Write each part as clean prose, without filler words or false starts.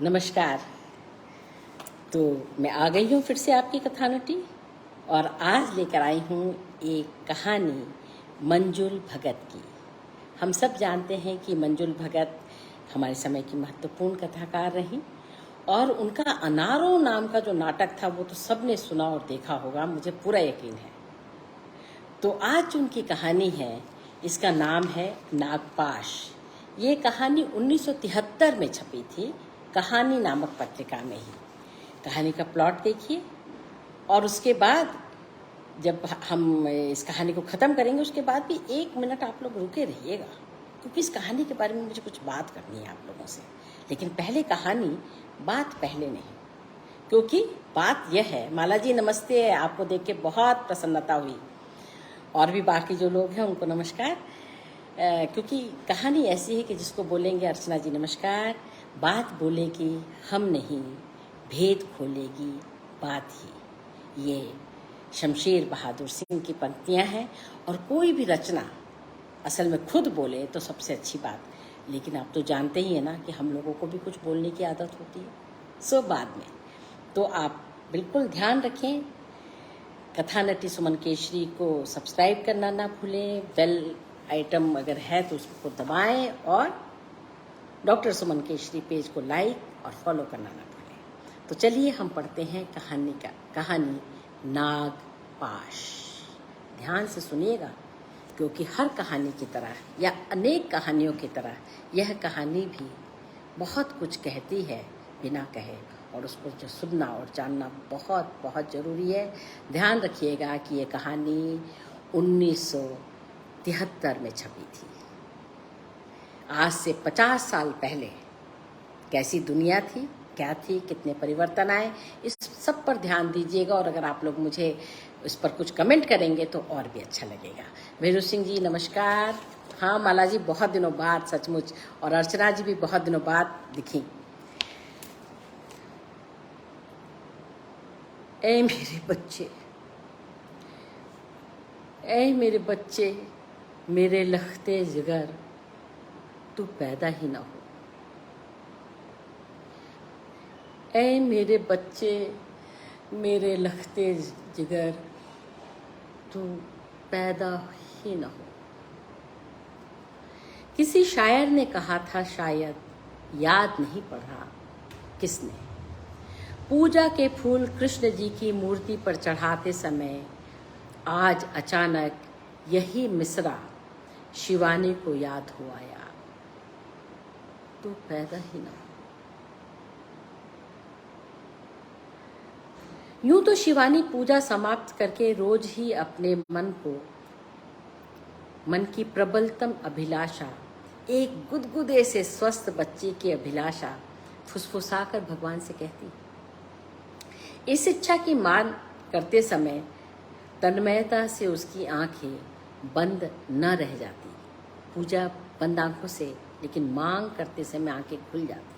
नमस्कार। तो मैं आ गई हूँ फिर से आपकी कथानटी और आज लेकर आई हूँ एक कहानी मंजुल भगत की। हम सब जानते हैं कि मंजुल भगत हमारे समय की महत्वपूर्ण कथाकार रहीं और उनका अनारों नाम का जो नाटक था वो तो सबने सुना और देखा होगा, मुझे पूरा यकीन है। तो आज जो उनकी कहानी है इसका नाम है नागपाश। ये कहानी 1973 में छपी थी, कहानी नामक पत्रिका में ही। कहानी का प्लॉट देखिए और उसके बाद जब हम इस कहानी को ख़त्म करेंगे उसके बाद भी 1 मिनट आप लोग रुके रहिएगा, क्योंकि इस कहानी के बारे में मुझे कुछ बात करनी है आप लोगों से। लेकिन पहले कहानी, बात पहले नहीं, क्योंकि बात यह है। माला जी नमस्ते, आपको देख के बहुत प्रसन्नता हुई और भी बाकी जो लोग हैं उनको नमस्कार। क्योंकि कहानी ऐसी है कि जिसको बोलेंगे अर्चना जी नमस्कार, बात बोलेगी हम नहीं, भेद खोलेगी बात ही। ये शमशेर बहादुर सिंह की पंक्तियां हैं और कोई भी रचना असल में खुद बोले तो सबसे अच्छी बात, लेकिन आप तो जानते ही है ना कि हम लोगों को भी कुछ बोलने की आदत होती है, सो बाद में। तो आप बिल्कुल ध्यान रखें, कथानटी सुमन केशरी को सब्सक्राइब करना ना भूलें, बेल आइटम अगर है तो उसको दबाएं और डॉक्टर सुमन केशरी पेज को लाइक और फॉलो करना ना भूलें। तो चलिए हम पढ़ते हैं कहानी नागपाश। ध्यान से सुनिएगा, क्योंकि हर कहानी की तरह या अनेक कहानियों की तरह यह कहानी भी बहुत कुछ कहती है बिना कहे, और उसको जो सुनना और जानना बहुत बहुत ज़रूरी है। ध्यान रखिएगा कि ये कहानी 1973 में छपी थी। आज से 50 साल पहले कैसी दुनिया थी, क्या थी, कितने परिवर्तन आए, इस सब पर ध्यान दीजिएगा। और अगर आप लोग मुझे इस पर कुछ कमेंट करेंगे तो और भी अच्छा लगेगा। भेरू सिंह जी नमस्कार। हाँ माला जी बहुत दिनों बाद सचमुच, और अर्चना जी भी बहुत दिनों बाद दिखी। ऐ मेरे बच्चे, ऐ मेरे बच्चे, मेरे लखते जिगर, तू पैदा ही ना हो। ऐ मेरे बच्चे, मेरे लखते जिगर, तू पैदा ही ना हो। किसी शायर ने कहा था, शायद याद नहीं पड़ा किसने, पूजा के फूल कृष्ण जी की मूर्ति पर चढ़ाते समय आज अचानक यही मिसरा शिवानी को याद हो आया, तो पैदा ही ना। यूं तो शिवानी पूजा समाप्त करके रोज ही अपने मन की प्रबलतम अभिलाषा, एक गुदगुदे से स्वस्थ बच्चे की अभिलाषा फुसफुसाकर भगवान से कहती। इस इच्छा की मांग करते समय तन्मयता से उसकी आंखें बंद न रह जाती। पूजा बंद आंखों से, लेकिन मांग करते समय आंखें खुल जाती।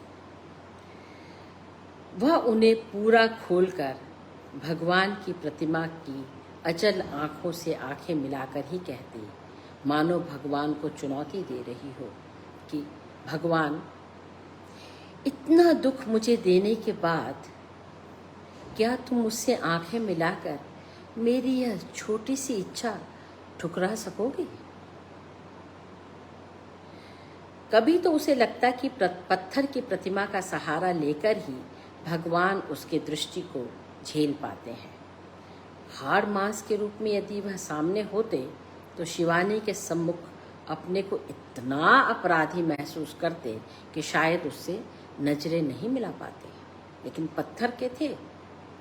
वह उन्हें पूरा खोलकर भगवान की प्रतिमा की अचल आंखों से आंखें मिलाकर ही कहती, मानो भगवान को चुनौती दे रही हो कि भगवान, इतना दुख मुझे देने के बाद क्या तुम मुझसे आंखें मिलाकर मेरी यह छोटी सी इच्छा ठुकरा सकोगे? कभी तो उसे लगता कि पत्थर की प्रतिमा का सहारा लेकर ही भगवान उसके दृष्टि को झेल पाते हैं। हाड़ मांस के रूप में यदि वह सामने होते तो शिवानी के सम्मुख अपने को इतना अपराधी महसूस करते कि शायद उससे नजरें नहीं मिला पाते। लेकिन पत्थर के थे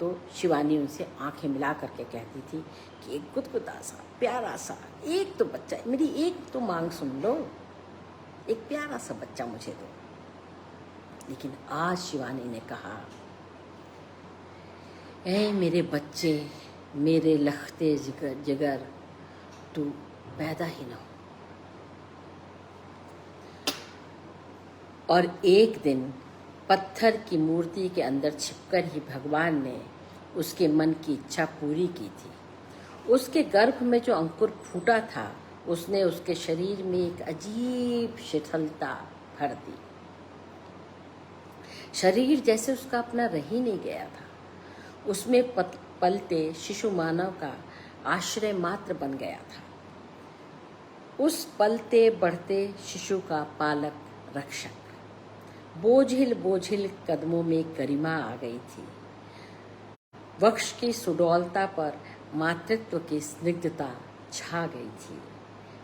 तो शिवानी उनसे आंखें मिला करके कहती थी कि एक गुदगुदा सा प्यारा सा एक तो बच्चा, मेरी एक तो मांग सुन लो, एक प्यारा सा बच्चा मुझे दो। लेकिन आज शिवानी ने कहा, ऐ मेरे बच्चे, मेरे लखते जिगर, तू पैदा ही ना हो। और एक दिन पत्थर की मूर्ति के अंदर छिपकर ही भगवान ने उसके मन की इच्छा पूरी की थी। उसके गर्भ में जो अंकुर फूटा था उसने उसके शरीर में एक अजीब शिथिलता भर दी। शरीर जैसे उसका अपना रह ही नहीं गया था, उसमें पलते शिशु मानव का आश्रय मात्र बन गया था, उस पलते बढ़ते शिशु का पालक रक्षक। बोझिल बोझिल कदमों में गरिमा आ गई थी, वक्ष की सुडौलता पर मातृत्व की स्निग्धता छा गई थी।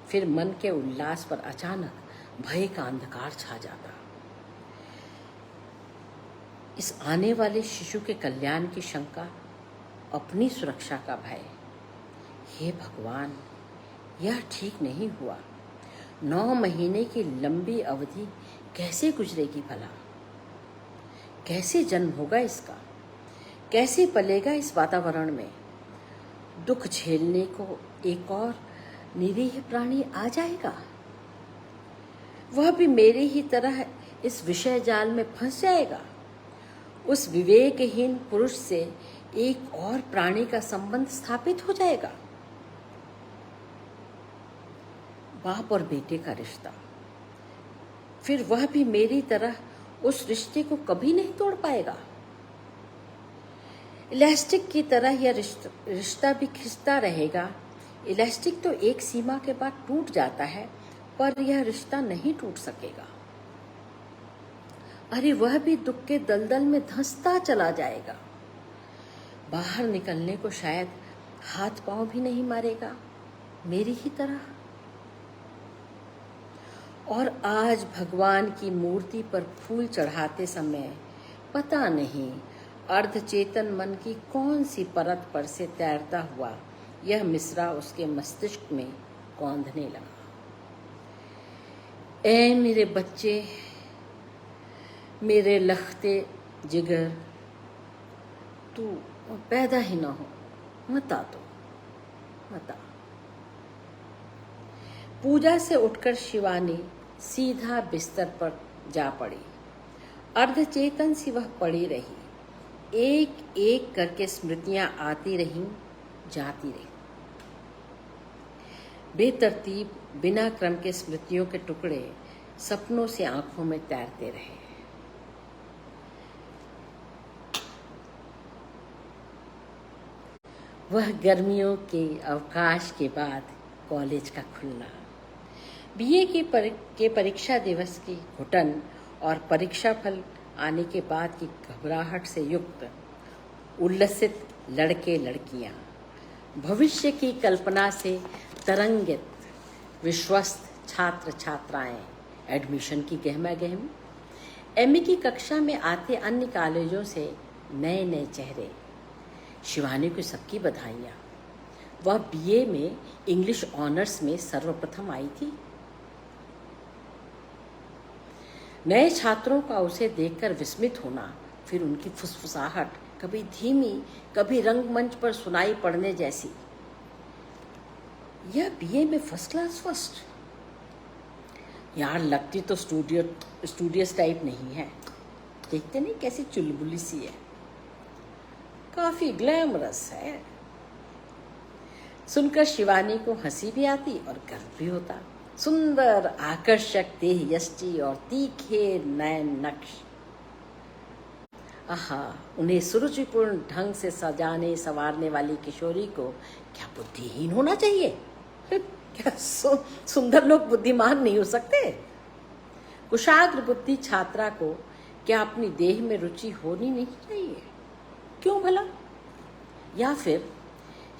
फिर मन के उल्लास पर अचानक भय का अंधकार छा जाता। इस आने वाले शिशु के कल्याण की शंका, अपनी सुरक्षा का भय। हे भगवान, यह ठीक नहीं हुआ। 9 महीने की लंबी अवधि कैसे गुजरेगी भला? कैसे जन्म होगा इसका? कैसे पलेगा इस वातावरण में? दुख झेलने को एक और निरीह प्राणी आ जाएगा, वह भी मेरी ही तरह इस विषय जाल में फंस जाएगा। उस विवेकहीन पुरुष से एक और प्राणी का संबंध स्थापित हो जाएगा। बाप और बेटे का रिश्ता, फिर वह भी मेरी तरह उस रिश्ते को कभी नहीं तोड़ पाएगा। इलास्टिक की तरह यह रिश्ता भी खिंचता रहेगा। इलास्टिक तो एक सीमा के बाद टूट जाता है, पर यह रिश्ता नहीं टूट सकेगा। अरे वह भी दुख के दलदल में धंसता चला जाएगा। बाहर निकलने को शायद हाथ पांव भी नहीं मारेगा, मेरी ही तरह। और आज भगवान की मूर्ति पर फूल चढ़ाते समय पता नहीं अर्धचेतन मन की कौन सी परत पर से तैरता हुआ यह मिसरा उसके मस्तिष्क में कौंधने लगा। ऐ मेरे बच्चे, मेरे लखते जिगर, तू पैदा ही ना हो, मत आ, तो मत आ। पूजा से उठकर शिवानी सीधा बिस्तर पर जा पड़ी। अर्धचेतन सी वह पड़ी रही। एक एक करके स्मृतियां आती रहीं, जाती रहीं। बेतरतीब बिना क्रम के स्मृतियों के टुकड़े सपनों से आंखों में तैरते रहे। वह गर्मियों के अवकाश के बाद कॉलेज का खुलना, बीए के परीक्षा दिवस की घुटन और परीक्षा फल आने के बाद की घबराहट से युक्त उल्लसित लड़के लड़कियां, भविष्य की कल्पना से तरंगित विश्वस्त छात्र छात्राएं, एडमिशन की गहमा गहमी, एमए की कक्षा में आते अन्य कॉलेजों से नए नए चेहरे। शिवानी को सबकी बधाइयाँ। वह बीए में इंग्लिश ऑनर्स में सर्वप्रथम आई थी। नए छात्रों का उसे देखकर विस्मित होना, फिर उनकी फुसफुसाहट कभी धीमी कभी रंगमंच पर सुनाई पड़ने जैसी। यह बीए में फर्स्ट क्लास फर्स्ट। यार लगती तो स्टूडियस टाइप नहीं है, देखते नहीं कैसी चुलबुली सी है, काफी ग्लैमरस है। सुनकर शिवानी को हंसी भी आती और गर्व भी होता। सुंदर आकर्षक देह यष्टि और तीखे नयन नक्श, आहा, उन्हें सुरुचिपूर्ण ढंग से सजाने संवारने वाली किशोरी को क्या बुद्धिहीन होना चाहिए? क्या सुंदर लोग बुद्धिमान नहीं हो सकते? कुशाग्र बुद्धि छात्रा को क्या अपनी देह में रुचि होनी नहीं चाहिए? क्यों भला? या फिर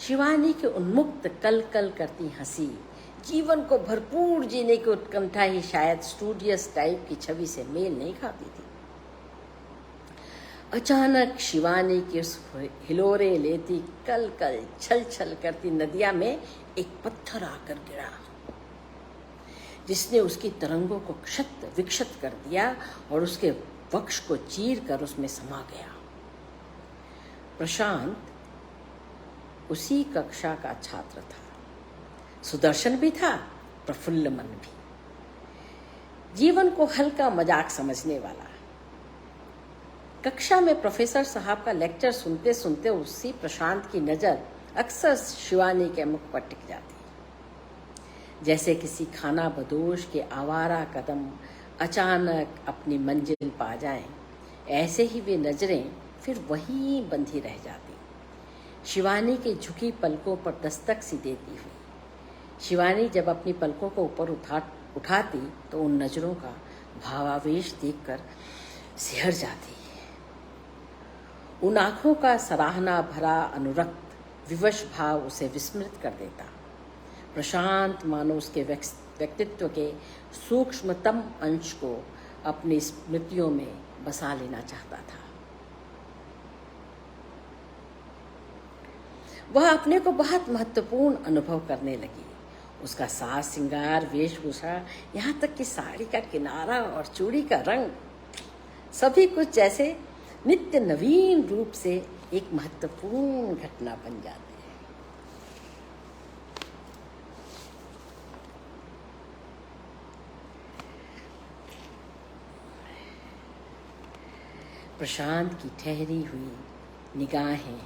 शिवानी के उन्मुक्त कल कल करती हंसी, जीवन को भरपूर जीने की उत्कंठा ही शायद स्टूडियस टाइप की छवि से मेल नहीं खाती थी। अचानक शिवानी की उस हिलोरे लेती कल कल छल छल करती नदिया में एक पत्थर आकर गिरा, जिसने उसकी तरंगों को क्षत विक्षत कर दिया और उसके वक्ष को चीर कर उसमें समा गया। प्रशांत उसी कक्षा का छात्र था, सुदर्शन भी था, प्रफुल्ल मन भी, जीवन को हल्का मजाक समझने वाला। कक्षा में प्रोफेसर साहब का लेक्चर सुनते सुनते उसी प्रशांत की नज़र अक्सर शिवानी के मुख पर टिक जाती, जैसे किसी खाना बदोश के आवारा कदम अचानक अपनी मंजिल पा जाएं। ऐसे ही वे नजरें फिर वहीं बंधी रह जाती, शिवानी के झुकी पलकों पर दस्तक सी देती हुई। शिवानी जब अपनी पलकों को ऊपर उठाती तो उन नजरों का भावावेश देखकर सिहर जाती। उन आंखों का सराहना भरा अनुरक्त विवश भाव उसे विस्मृत कर देता। प्रशांत मानो उसके व्यक्तित्व के सूक्ष्मतम अंश को अपनी स्मृतियों में बसा लेना चाहता था। वह अपने को बहुत महत्वपूर्ण अनुभव करने लगी। उसका साज श्रृंगार, वेशभूषा, यहाँ तक कि साड़ी का किनारा और चूड़ी का रंग, सभी कुछ जैसे नित्य नवीन रूप से एक महत्वपूर्ण घटना बन जाते हैं। प्रशांत की ठहरी हुई निगाहें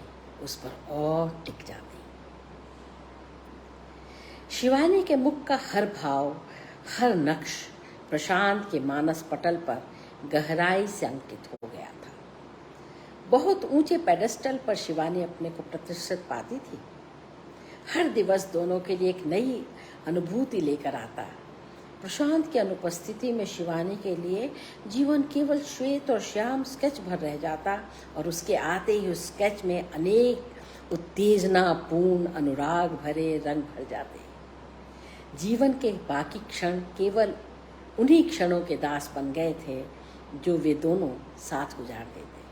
उस पर और टिक जाती। शिवानी के मुख का हर भाव, हर नक्श प्रशांत के मानस पटल पर गहराई से अंकित हो गया था। बहुत ऊंचे पेडेस्टल पर शिवानी अपने को प्रतिष्ठित पाती थी। हर दिवस दोनों के लिए एक नई अनुभूति लेकर आता। प्रशांत की अनुपस्थिति में शिवानी के लिए जीवन केवल श्वेत और श्याम स्केच भर रह जाता और उसके आते ही उस स्केच में अनेक उत्तेजनापूर्ण अनुराग भरे रंग भर जाते। जीवन के बाकी क्षण केवल उन्हीं क्षणों के दास बन गए थे जो वे दोनों साथ गुजारते थे।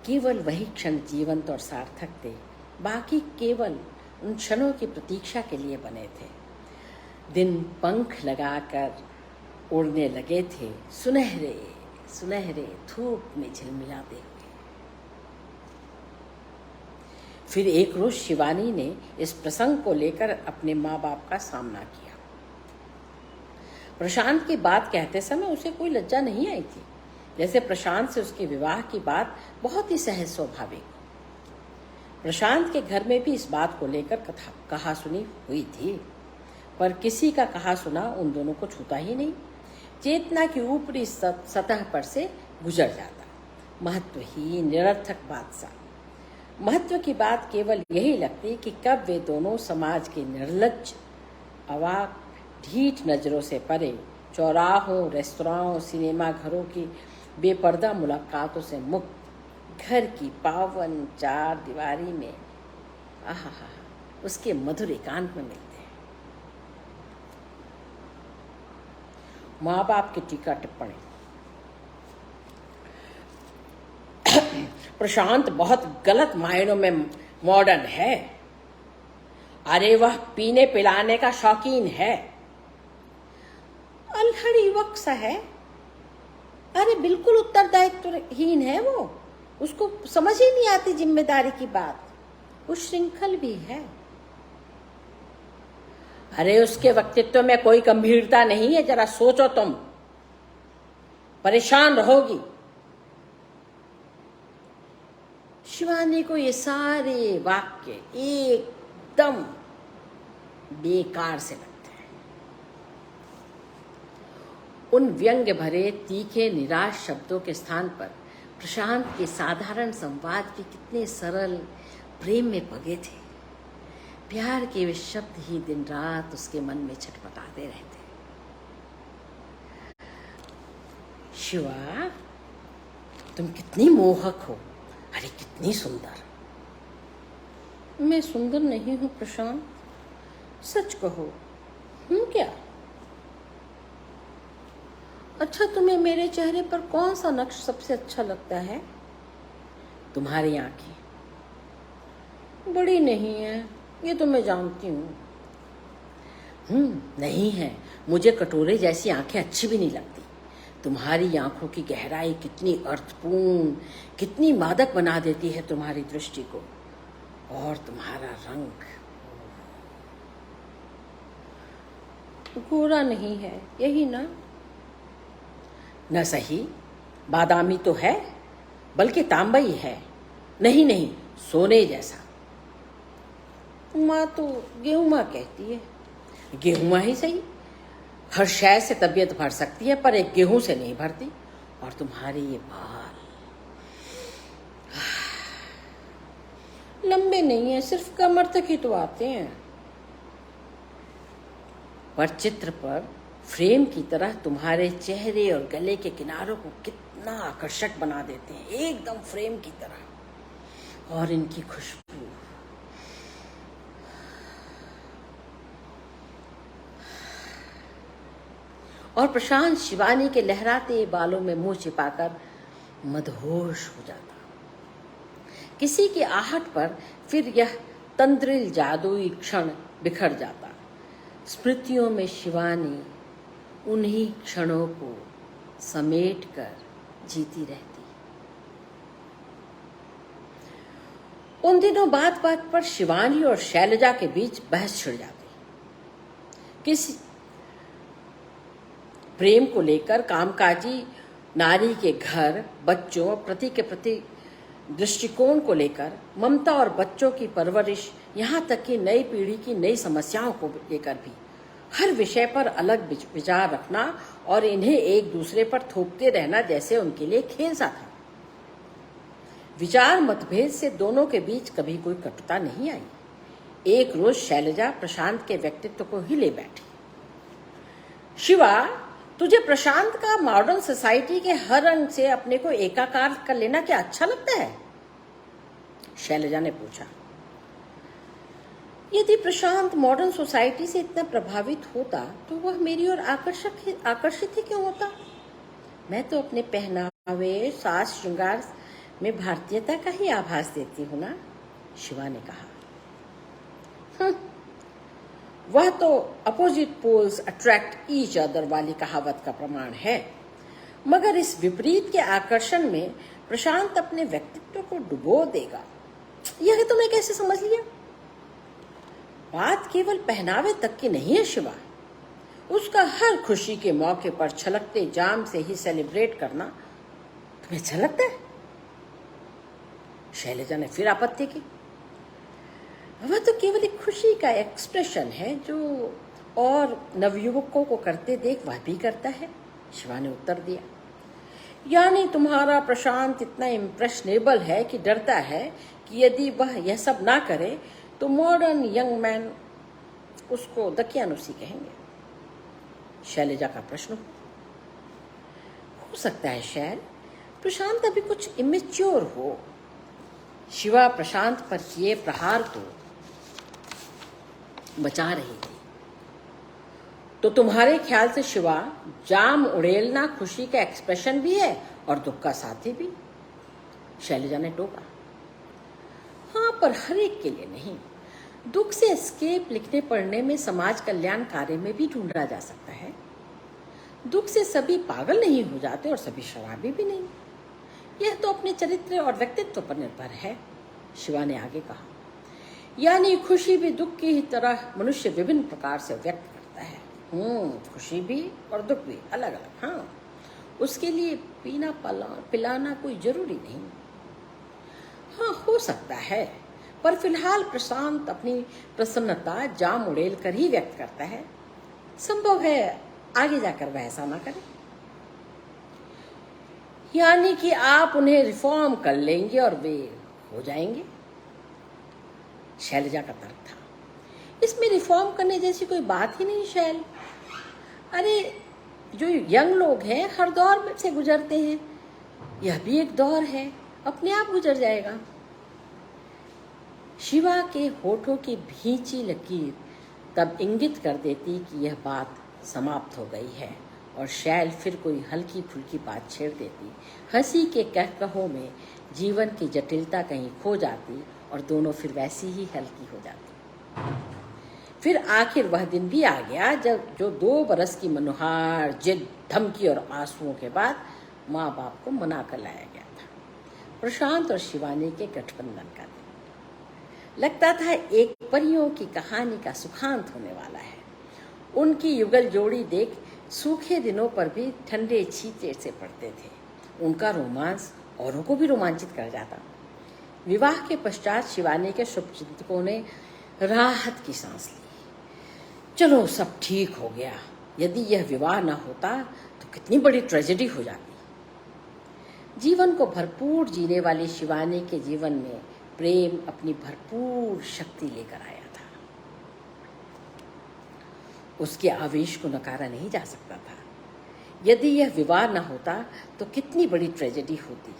केवल वही क्षण जीवंत और सार्थक थे, बाकी केवल उन क्षणों की प्रतीक्षा के लिए बने थे। दिन पंख लगाकर उड़ने लगे थे, सुनहरे सुनहरे धूप में झिलमिलाते हुए। फिर एक रोज शिवानी ने इस प्रसंग को लेकर अपने माँ बाप का सामना किया। प्रशांत की बात कहते समय उसे कोई लज्जा नहीं आई थी, जैसे प्रशांत से उसके विवाह की बात बहुत ही सहज स्वाभाविक। प्रशांत के घर में भी इस बात को लेकर कहा सुनी हुई थी, पर किसी का कहा सुना उन दोनों को छूता ही नहीं। चेतना की ऊपरी सतह पर से गुजर जाता। महत्वहीन निरर्थक बात सा। महत्व की बात केवल यही लगती कि कब वे दोनों समाज के निर्लज्ज, अवाक, ढीठ नजरों से परे चौराहों, रेस्तराओं, सिनेमा घरों की बेपर्दा मुलाकातों से मुक्त घर की पावन चार दीवारी में आहा उसके मधुर एकांत में मिलते हैं। माँ बाप की टीका टिप्पणी। प्रशांत बहुत गलत मायनों में मॉडर्न है। अरे वह पीने पिलाने का शौकीन है, अल्हड़ युवक सा है। अरे बिल्कुल उत्तरदायित्वहीन है वो, उसको समझ ही नहीं आती जिम्मेदारी की बात। वो श्रृंखल भी है। अरे उसके व्यक्तित्व में कोई गंभीरता नहीं है, जरा सोचो तुम, परेशान रहोगी। शिवानी को ये सारे वाक्य एकदम बेकार से लगते हैं। उन व्यंग्य भरे तीखे निराश शब्दों के स्थान पर प्रशांत के साधारण संवाद के कितने सरल प्रेम में पगे थे। प्यार के वे शब्द ही दिन रात उसके मन में छटपटाते रहते। शिवा, तुम कितनी मोहक हो। अरे कितनी सुंदर। मैं सुंदर नहीं हूं प्रशांत, सच कहो, हूं क्या? अच्छा, तुम्हें मेरे चेहरे पर कौन सा नक्श सबसे अच्छा लगता है? तुम्हारी आंखें बड़ी नहीं है, ये तो मैं जानती हूँ। नहीं है, मुझे कटोरे जैसी आंखें अच्छी भी नहीं लगती। तुम्हारी आंखों की गहराई कितनी अर्थपूर्ण, कितनी मादक बना देती है तुम्हारी दृष्टि को। और तुम्हारा रंग गोरा नहीं है, यही ना? न सही, बादामी तो है, बल्कि तांबई है। नहीं नहीं, सोने जैसा। माँ तो गेहूं कहती है। गेहूं ही सही, हर शय से तबीयत भर सकती है, पर एक गेहूं से नहीं भरती। और तुम्हारे ये बाल लंबे नहीं है, सिर्फ कमर तक ही तो आते हैं, पर चित्र पर फ्रेम की तरह तुम्हारे चेहरे और गले के किनारों को कितना आकर्षक बना देते हैं, एकदम फ्रेम की तरह। और इनकी खुशबू, और प्रशांत शिवानी के लहराते बालों में मुंह छिपाकर मदहोश हो जाता। किसी की आहट पर फिर यह तंद्रिल जादुई क्षण बिखर जाता। स्मृतियों में शिवानी उन्हीं क्षणों को समेट कर जीती रहती। उन दिनों बात बात पर शिवानी और शैलजा के बीच बहस छिड़ जाती। किसी प्रेम को लेकर, कामकाजी नारी के घर, बच्चों और पति के प्रति दृष्टिकोण को लेकर, ममता और बच्चों की परवरिश, यहाँ तक कि नई पीढ़ी की नई समस्याओं को लेकर भी हर विषय पर अलग विचार रखना और इन्हें एक दूसरे पर थोपते रहना जैसे उनके लिए खेल सा था। विचार मतभेद से दोनों के बीच कभी कोई कटुता नहीं आई। एक रोज शैलजा प्रशांत के व्यक्तित्व को ही ले बैठी। शिवा, तुझे प्रशांत का मॉडर्न सोसाइटी के हर रंग से अपने को एकाकार कर लेना क्या अच्छा लगता है? शैलजा ने पूछा। यदि प्रशांत मॉडर्न सोसाइटी से इतना प्रभावित होता तो वह मेरी ओर आकर्षित ही क्यों होता? मैं तो अपने पहनावे, साज श्रृंगार में भारतीयता का ही आभास देती हूं ना, शिवा ने कहा। वह तो opposite poles attract each other वाली कहावत का प्रमाण है, मगर इस विपरीत के आकर्षण में प्रशांत अपने व्यक्तित्व को डुबो देगा, यह तुमने कैसे समझ लिया? बात केवल पहनावे तक की नहीं है शिवा, उसका हर खुशी के मौके पर छलकते जाम से ही सेलिब्रेट करना तुम्हें अच्छा लगता है? शैलजा ने फिर आपत्ति की। वह तो केवल एक खुशी का एक्सप्रेशन है जो और नवयुवकों को करते देख वह भी करता है, शिवा ने उत्तर दिया। यानी तुम्हारा प्रशांत इतना इम्प्रेशनेबल है कि डरता है कि यदि वह यह सब ना करे तो मॉडर्न यंग मैन उसको दकियानुसी कहेंगे, शैलजा का प्रश्न। हो सकता है शैल, प्रशांत अभी कुछ इमेच्योर हो। शिवा प्रशांत पर किए प्रहार को बचा रही थी। तो तुम्हारे ख्याल से शिवा, जाम उड़ेलना खुशी का एक्सप्रेशन भी है और दुख का साथी भी? शैलजा ने टोका। हाँ, पर हर एक के लिए नहीं। दुख से एस्केप लिखने पढ़ने में समाज कल्याण कार्य में भी ढूंढा जा सकता है। दुख से सभी पागल नहीं हो जाते और सभी शराबी भी नहीं। यह तो अपने चरित्र और व्यक्तित्व पर निर्भर है, शिवा ने आगे कहा। यानी खुशी भी दुख की ही तरह मनुष्य विभिन्न प्रकार से व्यक्त करता है। खुशी भी और दुख भी अलग अलग। हाँ, उसके लिए पीना पिलाना कोई जरूरी नहीं। हाँ, हो सकता है, पर फिलहाल प्रशांत अपनी प्रसन्नता जाम उड़ेल कर ही व्यक्त करता है। संभव है आगे जाकर वह ऐसा ना करे। यानी कि आप उन्हें रिफॉर्म कर लेंगे और वे हो जाएंगे, शैलजा का तर्क था। इसमें रिफॉर्म करने जैसी कोई बात ही नहीं शैल। अरे, जो यंग लोग हैं हर दौर से गुजरते हैं, यह भी एक दौर है, अपने आप गुजर जाएगा। शिवा के होठों की भींची लकीर तब इंगित कर देती कि यह बात समाप्त हो गई है और शैल फिर कोई हल्की फुल्की बात छेड़ देती। हंसी के कहकहों में जीवन की जटिलता कहीं खो जाती और दोनों फिर वैसी ही हल्की हो जाती। फिर आखिर वह दिन भी आ गया जब जो 2 बरस की मनुहार जिद, धमकी और आंसुओं के बाद माँ बाप को मना कर लाया गया था। प्रशांत और शिवानी के गठबंधन का दिन। लगता था एक परियों की कहानी का सुखांत होने वाला है। उनकी युगल जोड़ी देख सूखे दिनों पर भी ठंडे छींटे से पड़ते थे। उनका रोमांस औरों को भी रोमांचित कर जाता। विवाह के पश्चात शिवानी के शुभचिंतकों ने राहत की सांस ली। चलो, सब ठीक हो गया। यदि यह विवाह न होता तो कितनी बड़ी ट्रेजेडी हो जाती। जीवन को भरपूर जीने वाली शिवानी के जीवन में प्रेम अपनी भरपूर शक्ति लेकर आया था। उसके आवेश को नकारा नहीं जा सकता था। यदि यह विवाह न होता तो कितनी बड़ी ट्रेजेडी होती।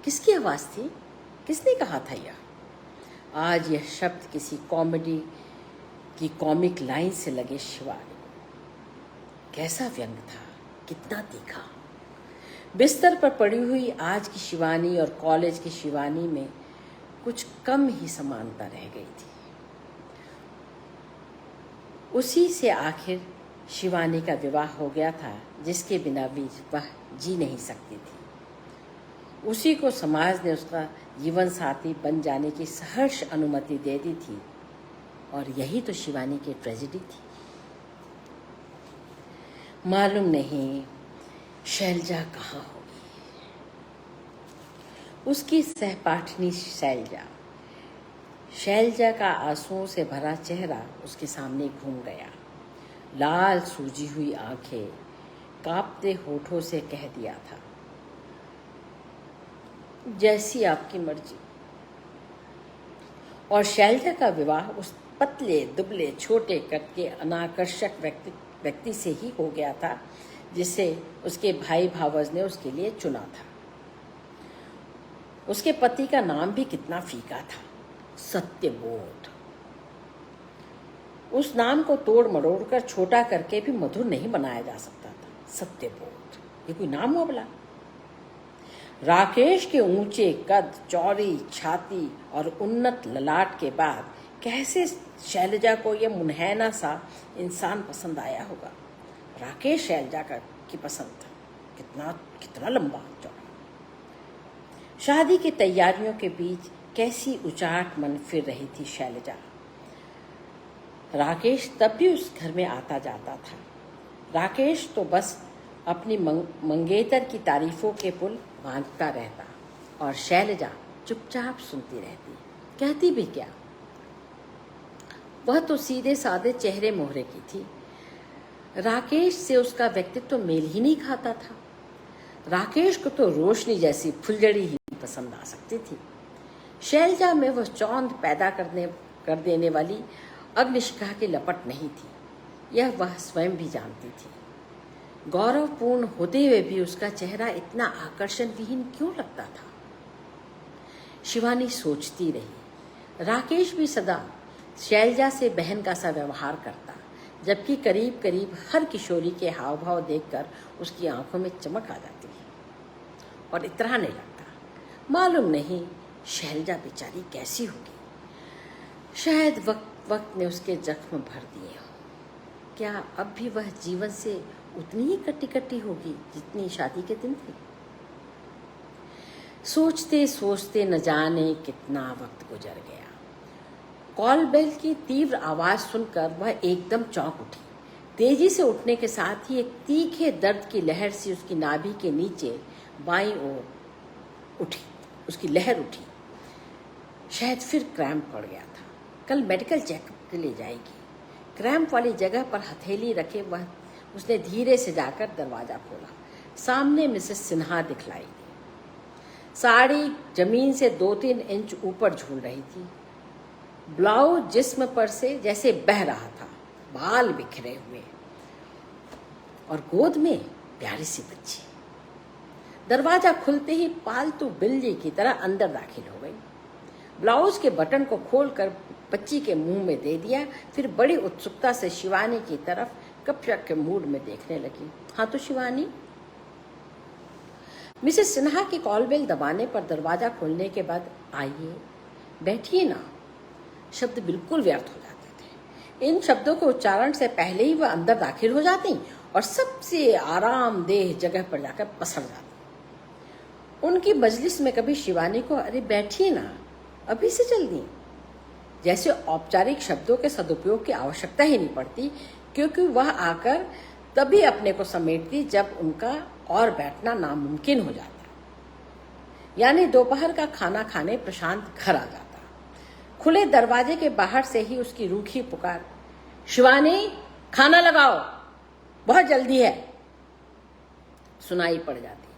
किसकी आवाज थी? किसने कहा था यह? आज यह शब्द किसी कॉमेडी की कॉमिक लाइन से लगे शिवानी। कैसा व्यंग था, कितना तीखा। बिस्तर पर पड़ी हुई आज की शिवानी और कॉलेज की शिवानी में कुछ कम ही समानता रह गई थी। उसी से आखिर शिवानी का विवाह हो गया था जिसके बिना भी वह जी नहीं सकती थी। उसी को समाज ने उसका जीवन साथी बन जाने की सहर्ष अनुमति दे दी थी और यही तो शिवानी की ट्रेजेडी थी। मालूम नहीं शैलजा कहाँ होगी। उसकी सहपाठनी शैलजा का आंसुओं से भरा चेहरा उसके सामने घूम गया। लाल सूजी हुई आंखें, कांपते होठों से कह दिया था, जैसी आपकी मर्जी। और शैलजा का विवाह उस पतले दुबले छोटे कद के अनाकर्षक व्यक्ति से ही हो गया था जिसे उसके भाई भावज ने उसके लिए चुना था। उसके पति का नाम भी कितना फीका था, सत्यबोध। उस नाम को तोड़ मरोड़ कर छोटा करके भी मधुर नहीं बनाया जा सकता था। सत्यबोध, ये कोई नाम हुआ भला? राकेश के ऊंचे कद, चौड़ी छाती और उन्नत ललाट के बाद कैसे शैलजा को यह मुनहैना सा इंसान पसंद आया होगा। राकेश शैलजा की पसंद था। कितना लंबा चौड़ा। शादी की तैयारियों के बीच कैसी उचाट मन फिर रही थी शैलजा। राकेश तब भी उस घर में आता जाता था। राकेश तो बस अपनी मंगेतर की तारीफों के पुल बांधता रहता और शैलजा चुपचाप सुनती रहती। कहती भी क्या, वह तो सीधे साधे चेहरे मोहरे की थी। राकेश से उसका व्यक्तित्व मेल ही नहीं खाता था। राकेश को तो रोशनी जैसी फुलझड़ी ही पसंद आ सकती थी। शैलजा में वह चौंध पैदा कर देने वाली अग्निशिखा की लपट नहीं थी। यह वह स्वयं भी जानती थी। गौरवपूर्ण होते हुए भी उसका चेहरा इतना आकर्षण विहीन क्यों लगता था? शिवानी सोचती रही। राकेश भी सदा शैलजा से बहन का सा व्यवहार करता, जबकि करीब करीब हर किशोरी के हाव भाव देखकर उसकी आंखों में चमक आ जाती और इतराने लगता। मालूम नहीं शैलजा बेचारी कैसी होगी। शायद वक्त ने उसके जख्म भर दिए हो। क्या अब भी वह जीवन से उतनी ही कटी होगी जितनी शादी के दिन थी? सोचते सोचते न जाने कितना वक्त गुजर गया। कॉल बेल की तीव्र आवाज सुनकर वह एकदम चौंक उठी। तेजी से उठने के साथ ही एक तीखे दर्द की लहर सी उसकी नाभि के नीचे बाईं ओर उठी। उसकी लहर उठी। शायद फिर क्रैम्प पड़ गया था। कल मेडिकल चेकअप के लिए जाएगी। क्रैम्प वाली जगह पर हथेली रखे उसने धीरे से जाकर दरवाजा खोला। सामने मिसेस सिन्हा दिखलाई दी। साड़ी जमीन से 2-3 इंच ऊपर झूल रही थी। ब्लाउज जिस्म पर से जैसे बह रहा था, बाल बिखरे हुए और गोद में प्यारी सी बच्ची। दरवाजा खुलते ही पालतू बिल्ली की तरह अंदर दाखिल हो गई। ब्लाउज के बटन को खोलकर बच्ची के मुंह में दे दिया, फिर बड़ी उत्सुकता से शिवानी की तरफ कपशप के मूड में देखने लगी। हाँ तो शिवानी। मिसेस सिन्हा की कॉल बेल दबाने पर दरवाजा खोलने के बाद, आइए बैठिए ना, शब्द बिल्कुल व्यर्थ हो जाते थे। इन शब्दों के उच्चारण से पहले ही वह अंदर दाखिल हो जाती और सबसे आरामदेह जगह पर जाकर पसर जाती। उनकी मजलिस में कभी शिवानी को अरे बैठिए ना, अभी से चल दी, जैसे औपचारिक शब्दों के सदुपयोग की आवश्यकता ही नहीं पड़ती, क्योंकि वह आकर तभी अपने को समेटती जब उनका और बैठना नामुमकिन हो जाता। यानी दोपहर का खाना खाने प्रशांत घर आ जाता। खुले दरवाजे के बाहर से ही उसकी रूखी पुकार, शिवानी खाना लगाओ, बहुत जल्दी है, सुनाई पड़ जाती।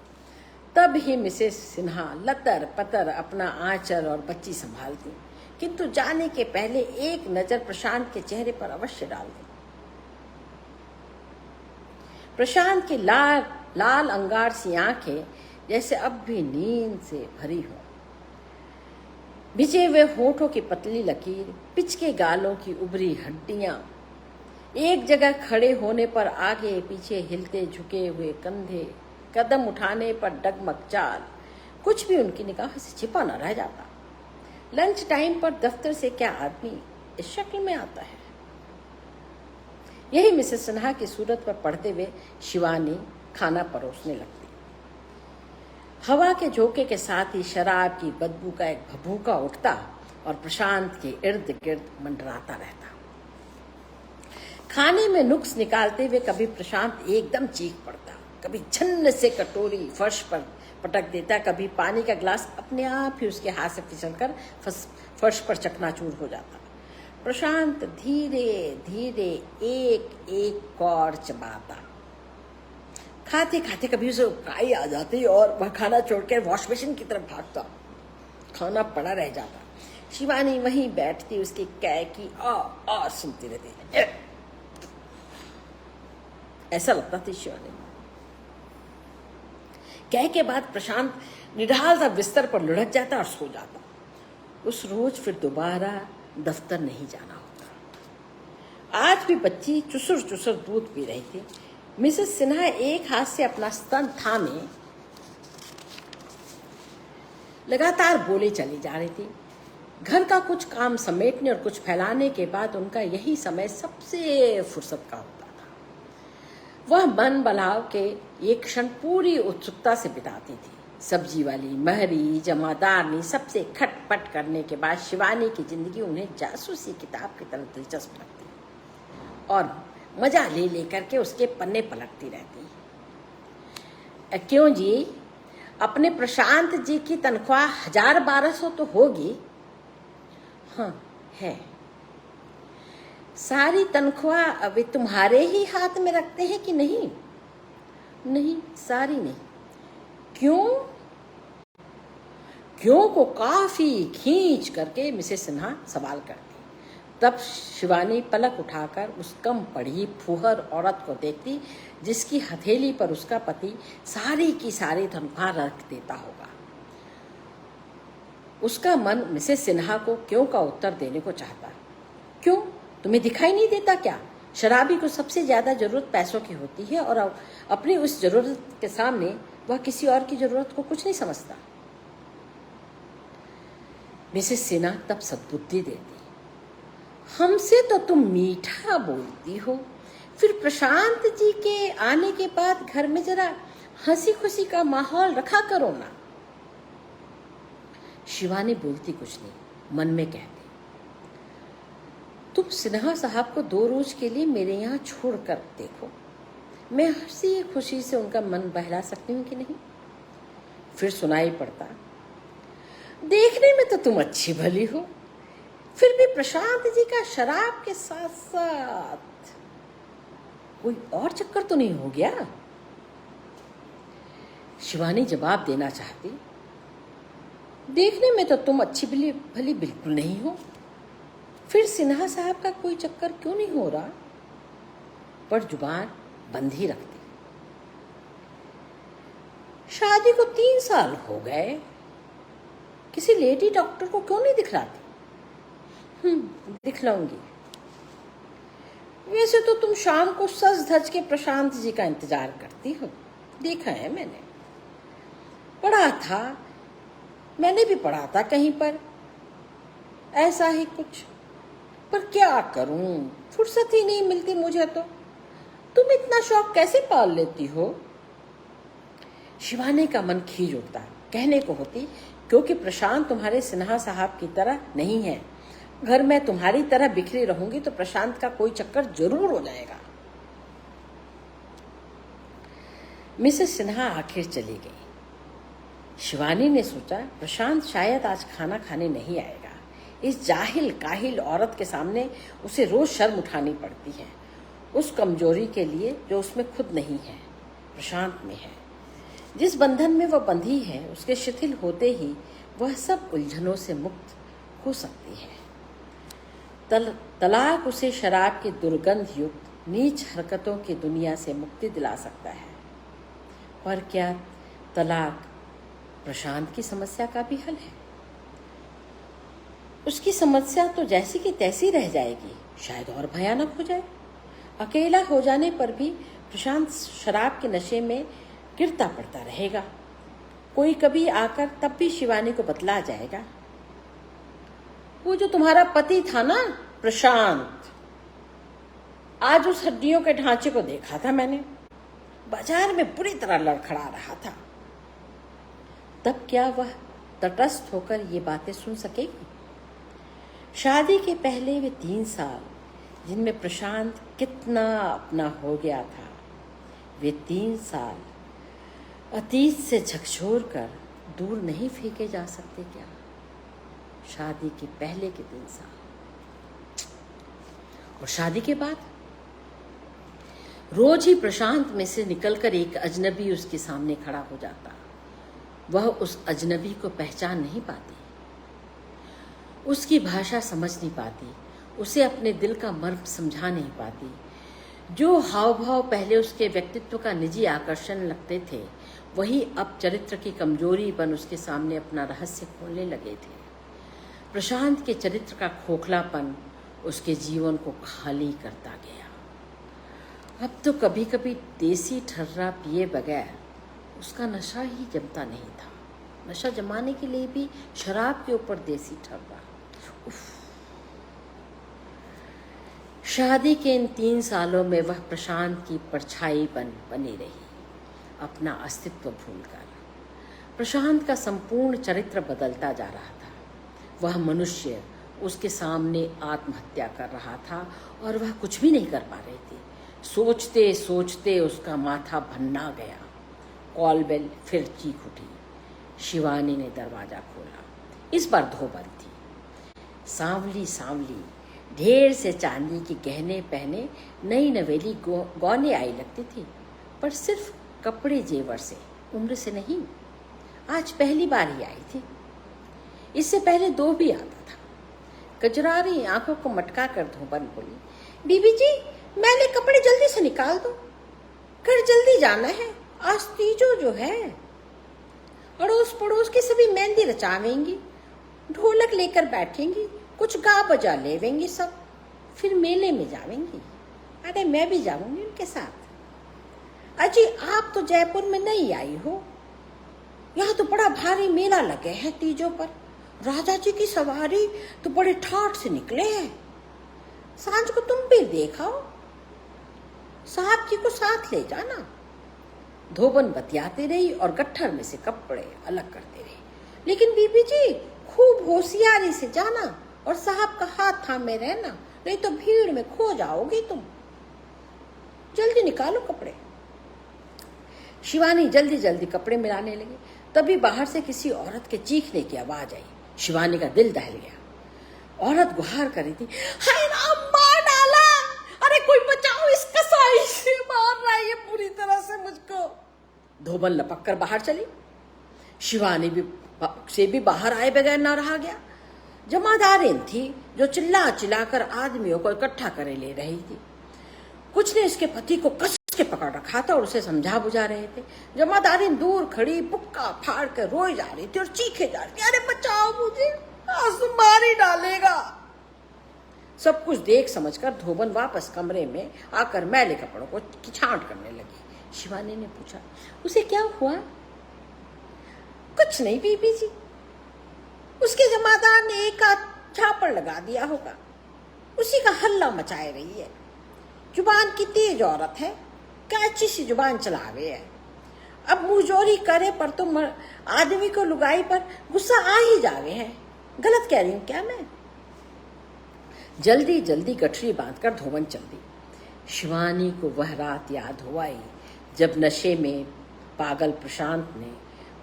तब ही मिसेस सिन्हा लतर पतर अपना आंचल और बच्ची संभालती, किंतु जाने के पहले एक नजर प्रशांत के चेहरे पर अवश्य डाल दी। प्रशांत की लाल लाल अंगार सी आंखें जैसे अब भी नींद से भरी हो, भिजे हुए होठों की पतली लकीर, पिचके गालों की उभरी हड्डियां, एक जगह खड़े होने पर आगे पीछे हिलते झुके हुए कंधे, कदम उठाने पर डगमग चाल, कुछ भी उनकी निगाह से छिपा न रह जाता। लंच टाइम पर दफ्तर से क्या आदमी इस शक्ल में आता है? यही मिसेस सिन्हा की सूरत पर पढ़ते हुए शिवानी खाना परोसने लगती। हवा के झोंके के साथ ही शराब की बदबू का एक भभूका उठता और प्रशांत के इर्द गिर्द मंडराता रहता। खाने में नुक्स निकालते हुए कभी प्रशांत एकदम चीख पड़ता, कभी झन्न से कटोरी फर्श पर पटक देता, कभी पानी का गिलास अपने आप ही उसके हाथ से फिसलकर फर्श पर चकनाचूर हो जाता। प्रशांत धीरे धीरे एक एक कौर चबाता। खाते खाते कभी उसे उबकाई आ जाती और वह खाना छोड़कर वॉश बेसिन की तरफ भागता, खाना पड़ा रह जाता। शिवानी वहीं बैठती, उसकी कै की आ सुनती रहती। ऐसा लगता था शिवानी। कै के बाद प्रशांत निढाल सा बिस्तर पर लुढ़क जाता और सो जाता। उस रोज फिर दोबारा दफ्तर नहीं जाना होता। आज भी बच्ची चुसुर चुसुर दूध पी रही थी। मिसेस सिन्हा एक हाथ से अपना स्तन थामे लगातार बोले चली जा रही थी। घर का कुछ काम समेटने और कुछ फैलाने के बाद उनका यही समय सबसे फुर्सत का होता था। वह मन बलाव के एक क्षण पूरी उत्सुकता से बिताती थी। सब्जी वाली, महरी, जमादारनी सबसे खटपट करने के बाद शिवानी की जिंदगी उन्हें जासूसी किताब की तरह दिलचस्प लगती और मजा ले लेकर के उसके पन्ने पलटती रहती। क्यों जी, अपने प्रशांत जी की तनख्वाह 1000-1200 तो होगी? हाँ है। सारी तनख्वाह अभी तुम्हारे ही हाथ में रखते हैं कि नहीं? नहीं, सारी नहीं। क्यों? क्यों को काफी खींच करके मिसेस सिन्हा सवाल करती। तब शिवानी पलक उठाकर उस कम पढ़ी फुहर औरत को देखती जिसकी हथेली पर उसका पति सारी की सारी तनख्वाह रख देता होगा। उसका मन मिसेस सिन्हा को क्यों का उत्तर देने को चाहता। क्यों, तुम्हें दिखाई नहीं देता क्या? शराबी को सबसे ज्यादा जरूरत पैसों की होती है और अपनी उस जरूरत के सामने वह किसी और की जरूरत को कुछ नहीं समझता। मिसेस सिन्हा तब सद्बुद्धि देती। हमसे तो तुम मीठा बोलती हो, फिर प्रशांत जी के आने के बाद घर में जरा हंसी खुशी का माहौल रखा करो ना। शिवानी बोलती कुछ नहीं, मन में कहती, तुम सिन्हा साहब को 2 रोज के लिए मेरे यहाँ छोड़ कर देखो, मैं हंसी खुशी से उनका मन बहला सकती हूँ कि नहीं। फिर सुनाई पड़ता, देखने में तो तुम अच्छी भली हो, फिर भी प्रशांत जी का शराब के साथ साथ कोई और चक्कर तो नहीं हो गया? शिवानी जवाब देना चाहती, देखने में तो तुम अच्छी भली बिल्कुल नहीं हो, फिर सिन्हा साहब का कोई चक्कर क्यों नहीं हो रहा? पर जुबान बंद ही रखती। शादी को 3 साल हो गए, किसी लेडी डॉक्टर को क्यों नहीं दिखलाती? दिखलाऊंगी। वैसे तो तुम शाम को सज धज के प्रशांत जी का इंतजार करती हो, देखा है मैंने। पढ़ा था, मैंने भी पढ़ा था कहीं पर ऐसा ही कुछ, पर क्या करूं, फुर्सत ही नहीं मिलती मुझे तो। तुम इतना शौक कैसे पाल लेती हो? शिवानी का मन खींच उठता। कहने को होती, क्योंकि प्रशांत तुम्हारे सिन्हा साहब की तरह नहीं है। घर में तुम्हारी तरह बिखरी रहूंगी तो प्रशांत का कोई चक्कर जरूर हो जाएगा। मिसेस सिन्हा आखिर चली गई। शिवानी ने सोचा, प्रशांत शायद आज खाना खाने नहीं आएगा। इस जाहिल काहिल औरत के सामने उसे रोज शर्म उठानी पड़ती है, उस कमजोरी के लिए जो उसमें खुद नहीं है, प्रशांत में है। जिस बंधन में वह बंधी है उसके शिथिल होते ही वह सब उलझनों से मुक्त हो सकती है। तलाक उसे शराब की दुर्गंध युक्त नीच हरकतों की दुनिया से मुक्ति दिला सकता है। पर क्या तलाक प्रशांत की समस्या का भी हल है? उसकी समस्या तो जैसी की तैसी रह जाएगी, शायद और भयानक हो जाए। अकेला हो जाने पर भी प्रशांत शराब के नशे में गिरता पड़ता रहेगा। कोई कभी आकर तब भी शिवानी को बतला जाएगा, वो जो तुम्हारा पति था ना प्रशांत, आज उस हड्डियों के ढांचे को देखा था मैंने, बाजार में बुरी तरह लड़खड़ा रहा था। तब क्या वह तटस्थ होकर ये बातें सुन सकेगी? शादी के पहले वे 3 साल जिनमें प्रशांत कितना अपना हो गया था, वे 3 साल अतीत से झकझोर कर दूर नहीं फेंके जा सकते क्या? शादी के पहले के 3 साल और शादी के बाद रोज ही प्रशांत में से निकलकर एक अजनबी उसके सामने खड़ा हो जाता। वह उस अजनबी को पहचान नहीं पाती, उसकी भाषा समझ नहीं पाती, उसे अपने दिल का मर्म समझा नहीं पाती। जो हाव भाव पहले उसके व्यक्तित्व का निजी आकर्षण लगते थे, वही अब चरित्र की कमजोरी बन उसके सामने अपना रहस्य खोलने लगे थे। प्रशांत के चरित्र का खोखलापन उसके जीवन को खाली करता गया। अब तो कभी कभी देसी ठर्रा पिए बगैर उसका नशा ही जमता नहीं था। नशा जमाने के लिए भी शराब के ऊपर देसी ठर्रा। शादी के इन 3 सालों में वह प्रशांत की परछाई बनी रही, अपना अस्तित्व भूलकर। प्रशांत का संपूर्ण चरित्र बदलता जा रहा था। वह मनुष्य उसके सामने आत्महत्या कर रहा था और वह कुछ भी नहीं कर पा रही थी। सोचते सोचते उसका माथा भन्ना गया। कॉल बेल फिर चीख उठी। शिवानी ने दरवाजा खोला। इस बार धोबन थी, सांवली सांवली, ढेर से चांदी के गहने पहने, नई नवेली गौने आई लगती थी, पर सिर्फ कपड़े जेवर से, उम्र से नहीं। आज पहली बार ही आई थी, इससे पहले 2 भी आता था। कजरारी आंखों को मटका कर धोबन बोली, बीबी जी मैंने कपड़े जल्दी से निकाल दो, घर जल्दी जाना है, आज तीजो जो है। अड़ोस पड़ोस की सभी मेहंदी रचावेंगी, ढोलक लेकर बैठेंगी, कुछ गा बजा लेवेंगी सब, फिर मेले में जावेंगी। अरे मैं भी जाऊंगी उनके साथ। अजी आप तो जयपुर में नहीं आई हो, यहाँ तो बड़ा भारी मेला लगे है तीजों पर। राजा जी की सवारी तो बड़े ठाठ से निकले हैं, सांझ को तुम भी देखाओ, साहब जी को साथ ले जाना। धोबन बतियाती रही और गट्ठर में से कपड़े अलग करते रही। लेकिन बीबी जी खूब होशियारी से जाना और साहब का हाथ थामे रहना, नहीं तो भीड़ में खो जाओगी तुम। जल्दी निकालो कपड़े। शिवानी जल्दी जल्दी कपड़े मिलाने लगी। तभी बाहर से किसी औरत के चीखने की आवाज आई। शिवानी का दिल दहल गया। औरत गुहार कर रही थी, हाय राम, मार डाला, अरे कोई बचाओ, इस कसाई से मार रहा है ये पूरी तरह से मुझको। धोबन लपक कर बाहर चली। शिवानी भी बाहर आए बगैर न रहा गया। जमादारिन थी जो चिल्ला चिल्लाकर आदमियों को इकट्ठा करे ले रही थी। कुछ ने इसके पति को कस के पकड़ रखा था और उसे समझा बुझा रहे थे। जमादारिन दूर खड़ी बुक्का फाड़ कर रोई जा रही थी और चीखे जा रही थी, अरे बचाओ मुझे, आंसू मार ही डालेगा। सब कुछ देख समझकर धोबन वापस कमरे में आकर मैले कपड़ों को छांट करने लगी। शिवानी ने पूछा, उसे क्या हुआ? कुछ नहीं बीबी जी, उसके जमादार ने एक आध झापड़ लगा दिया होगा, उसी का हल्ला मचाए रही है। जुबान की तेज औरत है, कैची सी जुबान चलावे है। अब मुंहजोरी करे पर तो आदमी को लुगाई पर गुस्सा आ ही जावे है। गलत कह रही हूं क्या मैं? जल्दी जल्दी गठरी बांधकर धोबन चल दी। शिवानी को वह रात याद हो आई जब नशे में पागल प्रशांत ने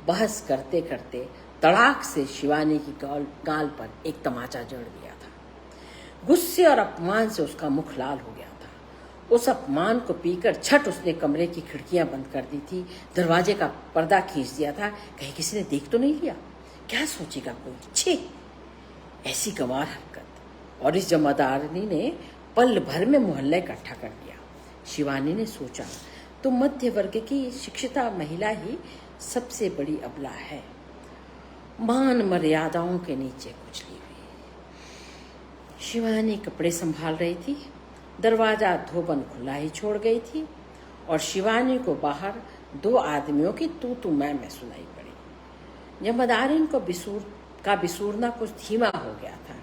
बहस करते करते तड़ाक से शिवानी की गाल पर एक तमाचा जड़ दिया था। गुस्से और अपमान से उसका मुख लाल हो गया था। उस अपमान को पीकर झट उसने कमरे की खिड़कियां बंद कर दी थी, दरवाजे का पर्दा खींच दिया था। कहीं किसी ने देख तो नहीं लिया, क्या सोचेगा कोई। छी, ऐसी गंवार हरकत। और इस जमादारनी ने पल भर में मोहल्ला इकट्ठा कर दिया। शिवानी ने सोचा, तो मध्य वर्ग की शिक्षिता महिला ही सबसे बड़ी अबला है, मान मर्यादाओं के नीचे कुचली हुई। शिवानी कपड़े संभाल रही थी, दरवाजा धोबन खुला ही छोड़ गई थी और शिवानी को बाहर दो आदमियों की तू मैं सुनाई पड़ी। जमादारिन को बिसूरना कुछ धीमा हो गया था।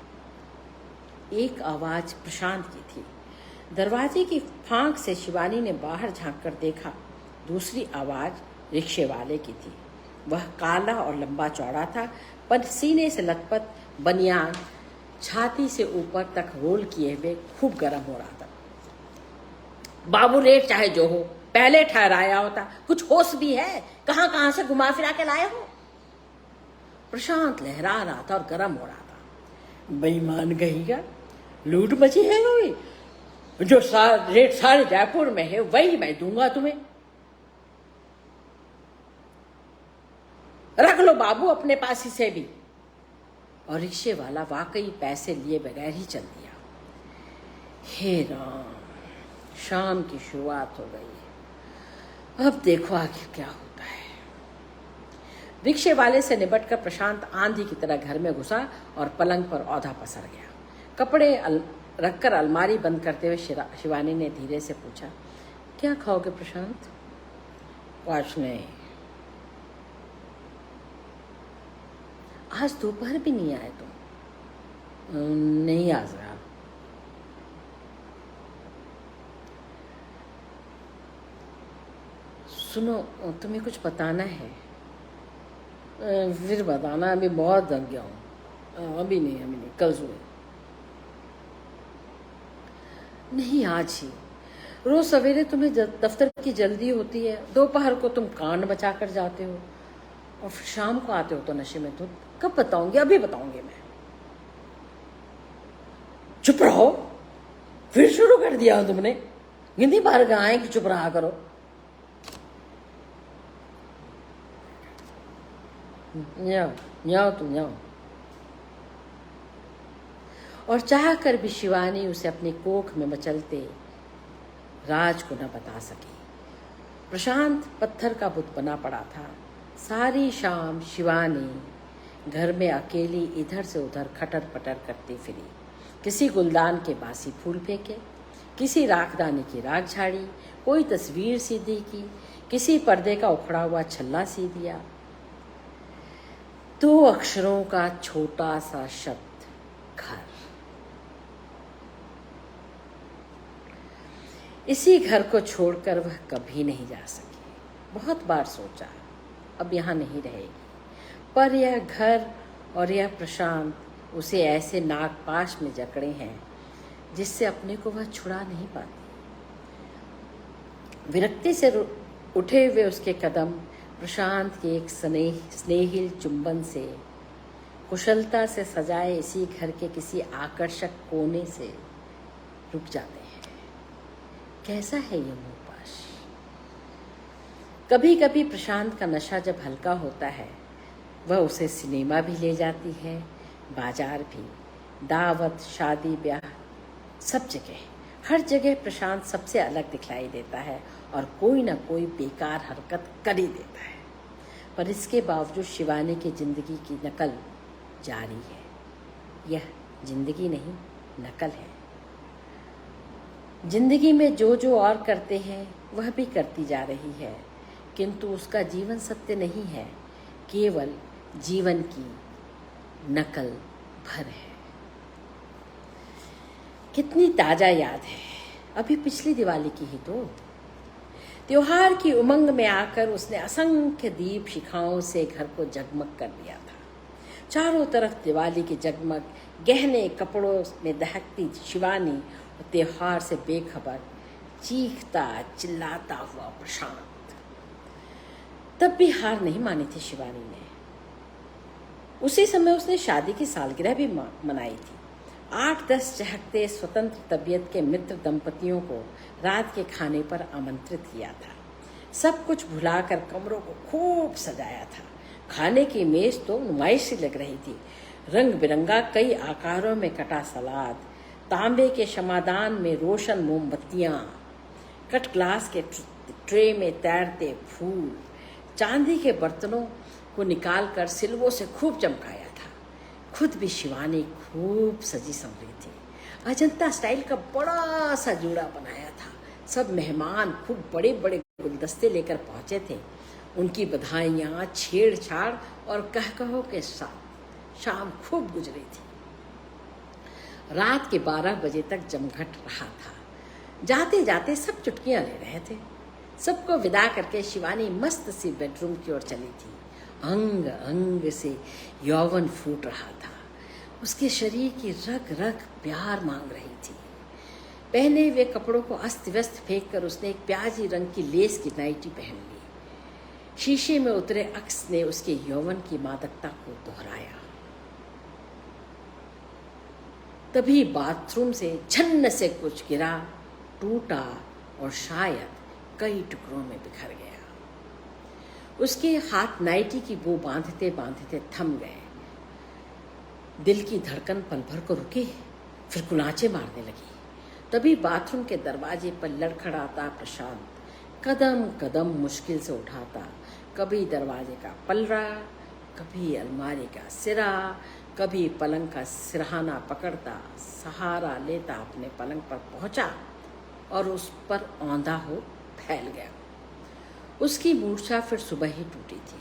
एक आवाज प्रशांत की थी। दरवाजे की फांक से शिवानी ने बाहर झांक कर देखा। दूसरी आवाज रिक्शे वाले की थी। वह काला और लंबा चौड़ा था, पर सीने से लथपथ बनियान छाती से ऊपर तक रोल किए हुए खूब गर्म हो रहा था। बाबू, रेट चाहे जो हो, पहले ठहराया होता। कुछ होश भी है? कहां कहां से घुमा फिरा के लाए हो? प्रशांत लहरा रहा था और गर्म हो रहा था। बेईमान कहिएगा, लूट मची है कोई। जो रेट सारे जयपुर में है वही मैं दूंगा तुम्हें। रख लो बाबू अपने पास ही से भी। और रिक्शे वाला वाकई पैसे लिए बगैर ही चल दिया। हे राम, शाम की शुरुआत हो गई। अब देखो आखिर क्या होता है। रिक्शे वाले से निपटकर प्रशांत आंधी की तरह घर में घुसा और पलंग पर औधा पसर गया। कपड़े रखकर अलमारी बंद करते हुए शिवानी ने धीरे से पूछा, क्या खाओगे प्रशांत? कुछ नहीं। आज दोपहर भी नहीं आए तुम? नहीं आ रहा। सुनो, तुम्हें कुछ बताना है। फिर बताना, अभी बहुत थक गया हूँ। अभी नहीं, कल सुबह। नहीं, आज ही। रोज सवेरे तुम्हें दफ्तर की जल्दी होती है, दोपहर को तुम कांड बचा कर जाते हो और फिर शाम को आते हो तो नशे में। तो कब बताऊंगी? अभी बताऊंगी मैं। चुप रहो, फिर शुरू कर दिया तुमने। गिनती बार गाय कि चुप रहा करो। जाओ तुम जाओ। और चाह कर भी शिवानी उसे अपनी कोख में मचलते राज को न बता सकी। प्रशांत पत्थर का बुत बना पड़ा था। सारी शाम शिवानी घर में अकेली इधर से उधर खटर पटर करती फिरी। किसी गुलदान के बासी फूल फेंके, किसी राखदानी की राख झाड़ी, कोई तस्वीर सीधी की, किसी पर्दे का उखड़ा हुआ छल्ला सी दिया। 2 अक्षरों का छोटा सा शब्द, घर। इसी घर को छोड़कर वह कभी नहीं जा सकी। बहुत बार सोचा, अब यहाँ नहीं रहेगी, पर यह घर और यह प्रशांत उसे ऐसे नागपाश में जकड़े हैं जिससे अपने को वह छुड़ा नहीं पाती। विरक्ति से उठे हुए उसके कदम प्रशांत के एक स्नेहिल चुंबन से, कुशलता से सजाए इसी घर के किसी आकर्षक कोने से रुक जाते हैं। कैसा है ये मोहपाश? कभी कभी प्रशांत का नशा जब हल्का होता है, वह उसे सिनेमा भी ले जाती है, बाजार भी, दावत, शादी, ब्याह, सब जगह, हर जगह प्रशांत सबसे अलग दिखलाई देता है और कोई ना कोई बेकार हरकत कर ही देता है। पर इसके बावजूद शिवानी की जिंदगी की नकल जारी है। यह जिंदगी नहीं, नकल है। जिंदगी में जो जो और करते हैं वह भी करती जा रही है, किंतु उसका जीवन सत्य नहीं है, केवल जीवन की नकल भर है। कितनी ताजा याद है, अभी पिछली दिवाली की ही तो। त्योहार की उमंग में आकर उसने असंख्य दीप शिखाओं से घर को जगमग कर दिया था। चारों तरफ दिवाली की जगमग, गहने कपड़ों में दहकती शिवानी और त्योहार से बेखबर चीखता चिल्लाता हुआ प्रशांत। तब भी हार नहीं मानी थी शिवानी ने। उसी समय उसने शादी की सालगिरह भी मनाई थी। 8-10 चहकते स्वतंत्र तबीयत के मित्र दंपतियों को रात के खाने पर आमंत्रित किया था। सब कुछ भुलाकर कमरों को खूब सजाया था। खाने की मेज तो नुमाइशी लग रही थी। रंग बिरंगा कई आकारों में कटा सलाद, तांबे के शमादान में रोशन मोमबत्तियाँ, कट ग्लास के ट्रे में तैरते फूल, चांदी के बर्तनों को निकालकर सिलवों से खूब चमकाया था। खुद भी शिवानी खूब सजी संवरी थी। अजंता स्टाइल का बड़ा सा जूड़ा बनाया था। सब मेहमान खूब बड़े बड़े गुलदस्ते लेकर पहुंचे थे। उनकी बधाइयाँ, छेड़छाड़ और कहकहों के साथ शाम खूब गुजरी थी। रात के 12 बजे तक जमघट रहा था। जाते जाते सब चुटकियां ले रहे थे। सबको विदा करके शिवानी मस्त सी बेडरूम की ओर चली थी। अंग अंग से यौवन फूट रहा था। उसके शरीर की रग रग प्यार मांग रही थी। पहने हुए कपड़ों को अस्त व्यस्त फेंक कर उसने एक प्याजी रंग की लेस की नाइटी पहन ली। शीशे में उतरे अक्स ने उसके यौवन की मादकता को दोहराया। तभी बाथरूम से झन्न से कुछ गिरा, टूटा और शायद कई टुकड़ों में बिखर गया। उसके हाथ नाइटी की वो बांधते बांधते थम गए। दिल की धड़कन पल भर को रुकी, फिर कुलांचे मारने लगी। तभी बाथरूम के दरवाजे पर लड़खड़ाता प्रशांत कदम कदम मुश्किल से उठाता, कभी दरवाजे का पलरा, कभी अलमारी का सिरा, कभी पलंग का सिरहाना पकड़ता सहारा लेता अपने पलंग पर पहुंचा और उस पर औंधा हो फैल गया। उसकी मूर्छा फिर सुबह ही टूटी थी।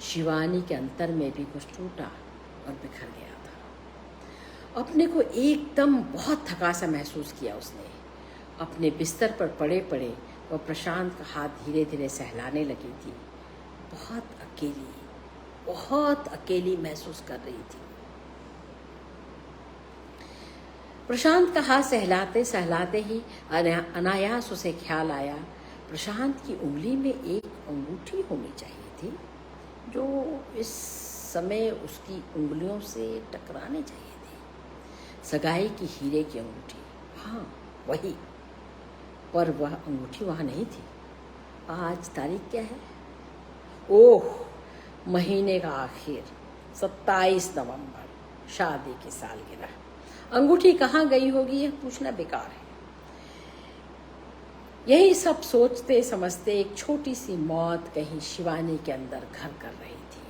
शिवानी के अंतर में भी कुछ टूटा और बिखर गया था। अपने को एकदम बहुत थका सा महसूस किया उसने। अपने बिस्तर पर पड़े पड़े वह प्रशांत का हाथ धीरे धीरे सहलाने लगी थी। बहुत अकेली महसूस कर रही थी। प्रशांत का हाथ सहलाते सहलाते ही अनायास उसे ख्याल आया, प्रशांत की उंगली में एक अंगूठी होनी चाहिए थी जो इस समय उसकी उंगलियों से टकराने चाहिए थी। सगाई की हीरे की अंगूठी, हाँ वही। पर वह अंगूठी वहाँ नहीं थी। आज तारीख क्या है? ओह, महीने का आखिर 27 नवंबर, शादी की सालगिरह। अंगूठी कहाँ गई होगी यह पूछना बेकार है। यही सब सोचते समझते एक छोटी सी मौत कहीं शिवानी के अंदर घर कर रही थी।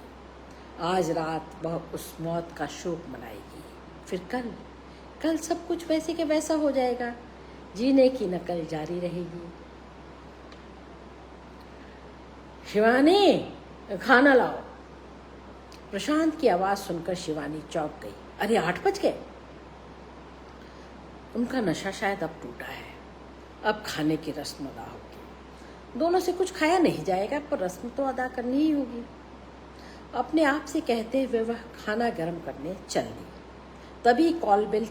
आज रात वह उस मौत का शोक मनाएगी। फिर कल सब कुछ वैसे के वैसा हो जाएगा। जीने की नकल जारी रहेगी। शिवानी, खाना लाओ। प्रशांत की आवाज सुनकर शिवानी चौंक गई। अरे 8 बज गए। उनका नशा शायद अब टूटा है। अब खाने की रस्म अदा होगी। दोनों से कुछ खाया नहीं जाएगा, पर रस्म तो अदा करनी ही होगी। अपने आप से कहते हुए वह खाना गर्म करने चल दी। तभी कॉल बेल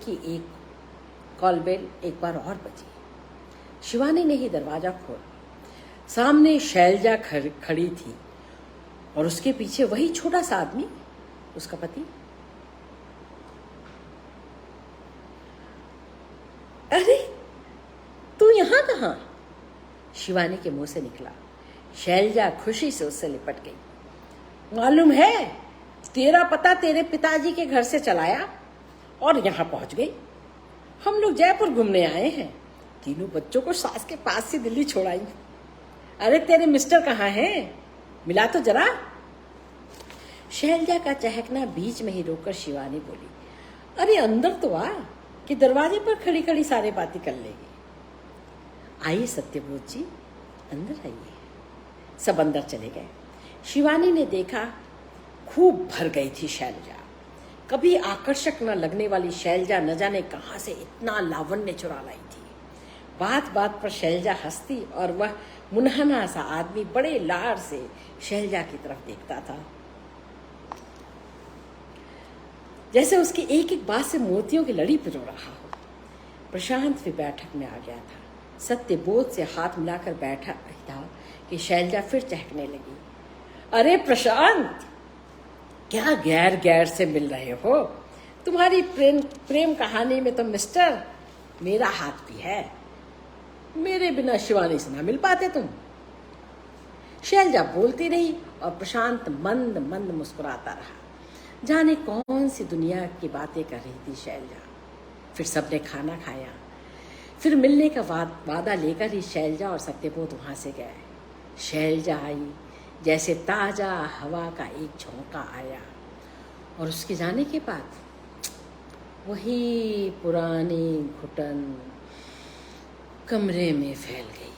एक बार और बजी। शिवानी ने ही दरवाजा खोला। सामने शैलजा खड़ी थी और उसके पीछे वही छोटा सा आदमी, उसका पति। अरे तू यहाँ कहाँ? शिवानी के मुंह से निकला। शैलजा खुशी से उससे लिपट गई। मालूम है, तेरा पता तेरे पिताजी के घर से चलाया और यहाँ पहुंच गई। हम लोग जयपुर घूमने आए हैं। तीनों बच्चों को सास के पास से दिल्ली छोड़ाई। अरे तेरे मिस्टर कहाँ हैं? मिला तो जरा। शैलजा का चहकना बीच में ही रोककर शिवानी बोली, अरे अंदर तो आ, कि दरवाजे पर खड़ी खड़ी सारे बातें कर लेगी। आइए सत्यव्रत जी, अंदर आइए। सब अंदर चले गए। शिवानी ने देखा खूब भर गई थी शैलजा। कभी आकर्षक न लगने वाली शैलजा न जाने कहाँ से इतना लावण्य चुरा लाई थी। बात बात पर शैलजा हंसती और वह मुनहना सा आदमी बड़े लाड़ से शैलजा की तरफ देखता था, जैसे उसकी एक एक बात से मोतियों की लड़ी पिरो रहा हो। प्रशांत भी बैठक में आ गया था। सत्यबोध से हाथ मिलाकर बैठा था कि शैलजा फिर चहकने लगी। अरे प्रशांत, क्या गैर गैर से मिल रहे हो? तुम्हारी प्रेम प्रेम कहानी में तो मिस्टर मेरा हाथ भी है। मेरे बिना शिवानी से ना मिल पाते तुम। शैलजा बोलती रही और प्रशांत मंद मंद मुस्कुराता रहा। जाने कौन सी दुनिया की बातें कर रही थी शैलजा। फिर सबने खाना खाया। फिर मिलने का वादा लेकर ही शैलजा और सत्यबोध वहां से गए। शैलजा आई जैसे ताजा हवा का एक झोंका आया, और उसके जाने के बाद वही पुरानी घुटन कमरे में फैल गई।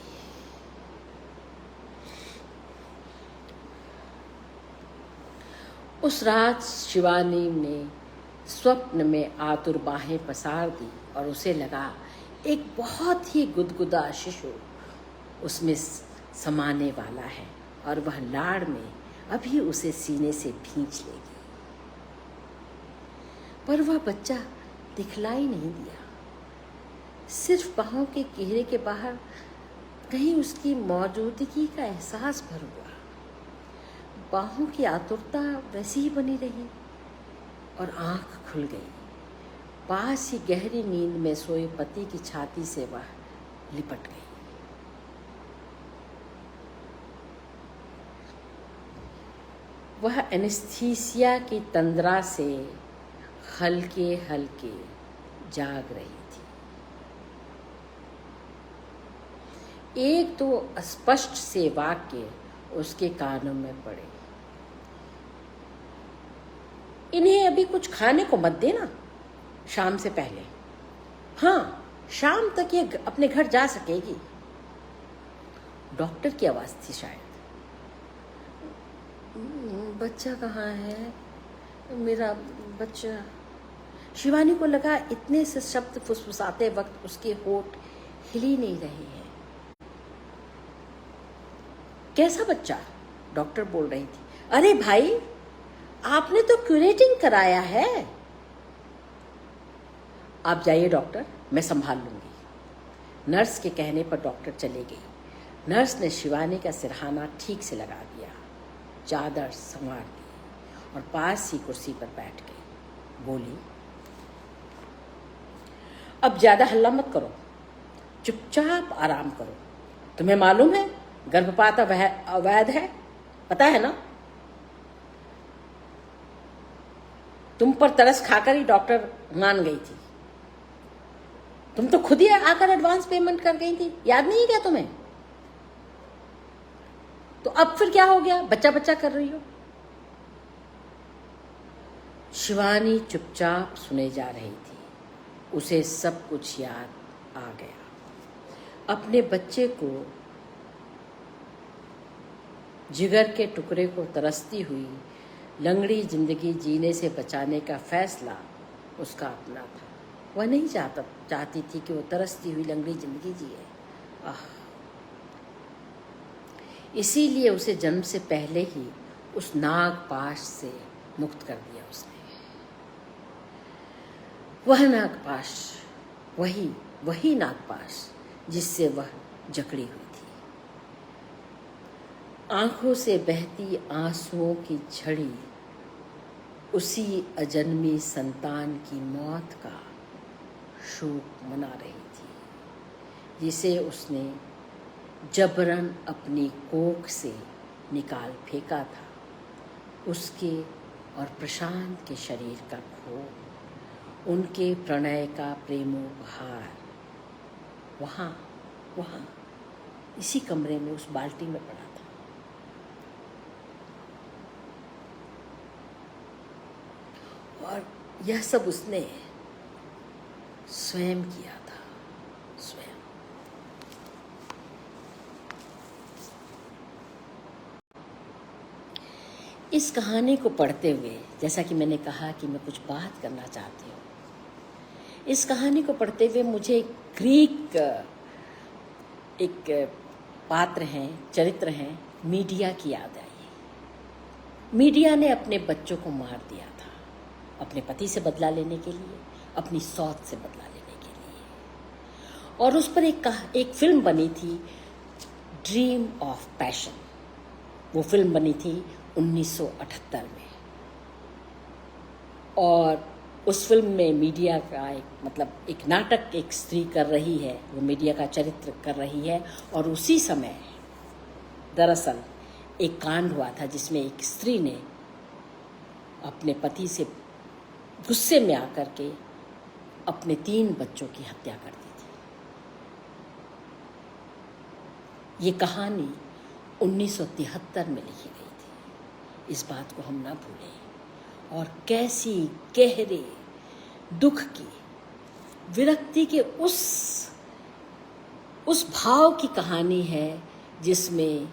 उस रात शिवानी ने स्वप्न में आतुर बाहें पसार दी और उसे लगा एक बहुत ही गुदगुदा शिशु उसमें समाने वाला है और वह लाड़ में अभी उसे सीने से भींच लेगी। पर वह बच्चा दिखलाई नहीं दिया। सिर्फ बाहों के घेरे के बाहर कहीं उसकी मौजूदगी का एहसास भर हुआ। बाहों की आतुरता वैसी ही बनी रही और आंख खुल गई। पास ही गहरी नींद में सोए पति की छाती से वह लिपट गई। वह एनेस्थीसिया की तंद्रा से हल्के हल्के जाग रही थी। एक दो अस्पष्ट से वाक्य उसके कानों में पड़े। इन्हें अभी कुछ खाने को मत देना, शाम से पहले। हाँ, शाम तक ये अपने घर जा सकेगी। डॉक्टर की आवाज थी शायद। बच्चा कहाँ है? मेरा बच्चा। शिवानी को लगा इतने से शब्द फुसफुसाते वक्त उसके होठ हिल ही नहीं रहे हैं। कैसा बच्चा? डॉक्टर बोल रही थी। अरे भाई, आपने तो क्यूरेटिंग कराया है। आप जाइए डॉक्टर, मैं संभाल लूंगी। नर्स के कहने पर डॉक्टर चले गई। नर्स ने शिवानी का सिरहाना ठीक से लगा दिया, चादर संवार दी और पास ही कुर्सी पर बैठ गई। बोली, अब ज्यादा हल्ला मत करो, चुपचाप आराम करो। तुम्हें मालूम है गर्भपात अवैध है, पता है ना? तुम पर तरस खाकर ही डॉक्टर मान गई थी। तुम तो खुद ही आकर एडवांस पेमेंट कर गई थी, याद नहीं है क्या तुम्हें? तो अब फिर क्या हो गया? बच्चा बच्चा कर रही हो। शिवानी चुपचाप सुने जा रही थी। उसे सब कुछ याद आ गया। अपने बच्चे को, जिगर के टुकड़े को तरसती हुई लंगड़ी जिंदगी जीने से बचाने का फैसला उसका अपना था। वह नहीं चाहती थी कि वो तरसती हुई लंगड़ी जिंदगी जिए। इसीलिए उसे जन्म से पहले ही उस नागपाश से मुक्त कर दिया उसने। वह नागपाश, वही नागपाश जिससे वह जकड़ी हुई थी। आंखों से बहती आंसुओं की झड़ी उसी अजन्मी संतान की मौत का शोक मना रही थी, जिसे उसने जबरन अपनी कोख से निकाल फेंका था। उसके और प्रशांत के शरीर का खो, उनके प्रणय का प्रेमोपहार वहाँ इसी कमरे में उस बाल्टी में पड़ा था। और यह सब उसने स्वयं किया था, स्वयं। इस कहानी को पढ़ते हुए, जैसा कि मैंने कहा कि मैं कुछ बात करना चाहती हूँ, इस कहानी को पढ़ते हुए मुझे ग्रीक एक पात्र हैं, चरित्र हैं, मीडिया की याद आई। मीडिया ने अपने बच्चों को मार दिया था, अपने पति से बदला लेने के लिए, अपनी सौत से बदला लेने के लिए। और उस पर एक फिल्म बनी थी, ड्रीम ऑफ पैशन। वो फिल्म बनी थी 1978 में। और उस फिल्म में मीडिया का एक नाटक एक स्त्री कर रही है, वो मीडिया का चरित्र कर रही है। और उसी समय दरअसल एक कांड हुआ था जिसमें एक स्त्री ने अपने पति से गुस्से में आकर के अपने 3 बच्चों की हत्या कर दी थी। ये कहानी 1973 में लिखी गई थी। इस बात को हम ना भूलें। और कैसी गहरे दुख की, विरक्ति के उस भाव की कहानी है जिसमें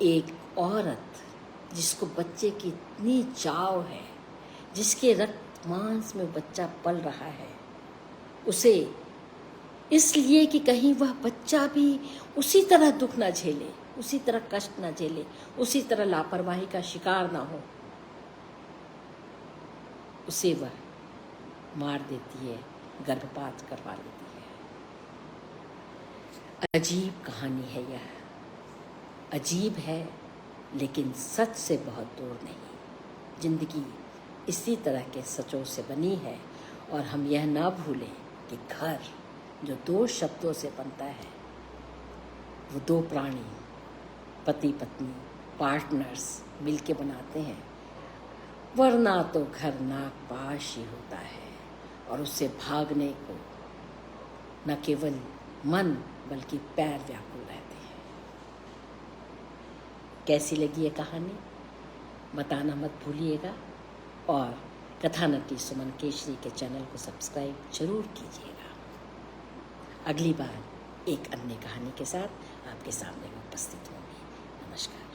एक औरत जिसको बच्चे की इतनी चाव है, जिसके रक्त मांस में बच्चा पल रहा है, उसे इसलिए कि कहीं वह बच्चा भी उसी तरह दुख ना झेले, उसी तरह कष्ट ना झेले, उसी तरह लापरवाही का शिकार ना हो, उसे वह मार देती है, गर्भपात करवा लेती है। अजीब कहानी है यह, अजीब है लेकिन सच से बहुत दूर नहीं। जिंदगी इसी तरह के सचों से बनी है। और हम यह ना भूलें कि घर जो 2 शब्दों से बनता है, वो 2 प्राणी, पति पत्नी, पार्टनर्स मिलके बनाते हैं, वरना तो घर नागपाश ही होता है और उससे भागने को न केवल मन बल्कि पैर व्याकुल रहते हैं। कैसी लगी ये कहानी बताना मत भूलिएगा और कथानटी सुमन केशरी के चैनल को सब्सक्राइब जरूर कीजिएगा। अगली बार एक अन्य कहानी के साथ आपके सामने उपस्थित होंगी। नमस्कार।